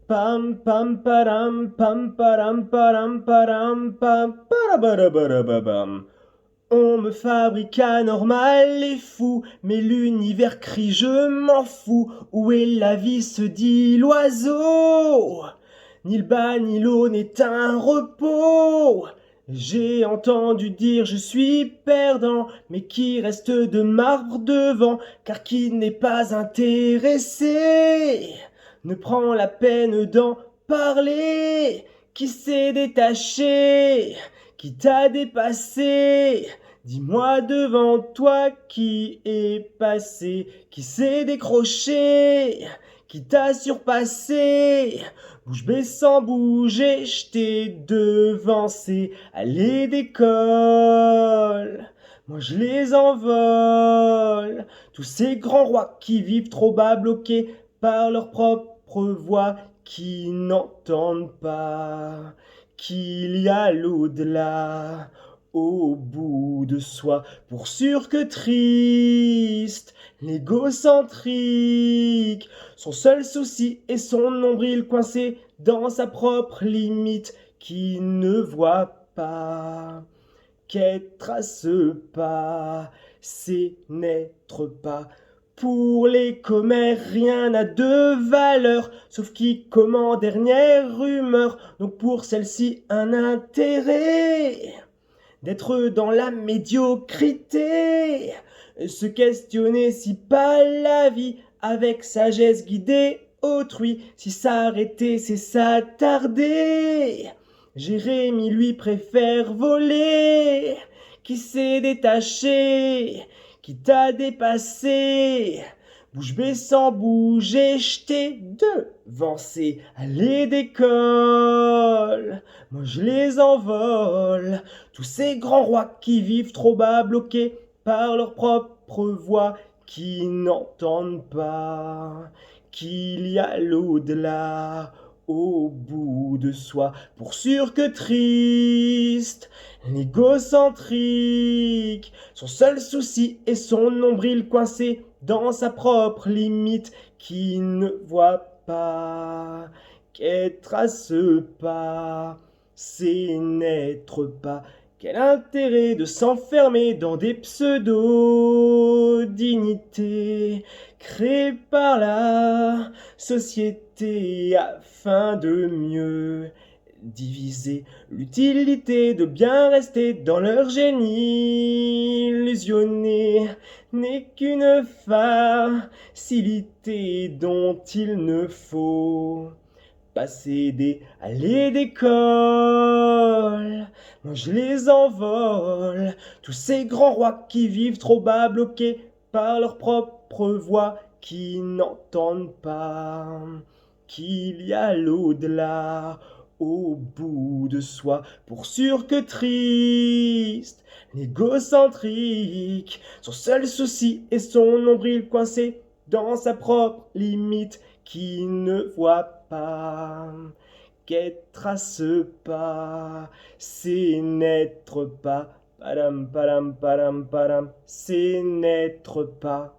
Pam pam param pam param param param pam parabarabarabam. On me fabrique anormal et fou, mais l'univers crie je m'en fous. Où est la vie se dit l'oiseau? Ni le bas ni l'eau n'est un repos. J'ai entendu dire je suis perdant, mais qui reste de marbre devant, car qui n'est pas intéressé ne prend la peine d'en parler. Qui s'est détaché? Qui t'a dépassé? Dis-moi devant toi qui est passé, qui s'est décroché, qui t'a surpassé. Bouche bée sans bouger, je t'ai devancé. Allez d'école, moi je les envole. Tous ces grands rois qui vivent trop bas bloqués par leur propre voix, qui n'entendent pas qu'il y a l'au-delà au bout de soi. Pour sûr que triste, l'égocentrique, son seul souci est son nombril coincé dans sa propre limite, qui ne voit pas qu'être à ce pas, c'est n'être pas. Pour les commères, rien n'a de valeur, sauf qui comme en dernière rumeur, donc pour celle-ci un intérêt d'être dans la médiocrité, se questionner si pas la vie avec sagesse guider autrui, si s'arrêter c'est s'attarder. Jérémie lui préfère voler, qui s'est détaché, qui t'a dépassé. Bouche bée sans bouger, je t'ai devancé. Allez d'école, moi je les envole. Tous ces grands rois qui vivent trop bas, bloqués par leur propre voix, qui n'entendent pas qu'il y a l'au-delà au bout de soi. Pour sûr que triste, l'égocentrique, son seul souci est son nombril coincé dans sa propre limite, qui ne voit pas qu'être à ce pas, c'est n'être pas. Quel intérêt de s'enfermer dans des pseudo-dignités créées par la société afin de mieux diviser l'utilité de bien rester dans leur génie illusionné n'est qu'une facilité dont il ne faut pas céder. Allez d'école, moi je les envole. Tous ces grands rois qui vivent trop bas, bloqués par leur propre voix, qui n'entendent pas qu'il y a l'au-delà au bout de soi. Pour sûr que triste, l'égocentrique, son seul souci est son nombril coincé dans sa propre limite, qui ne voit pas qu'être à ce pas, c'est n'être pas. Padam, padam, padam, padam, c'est n'être pas.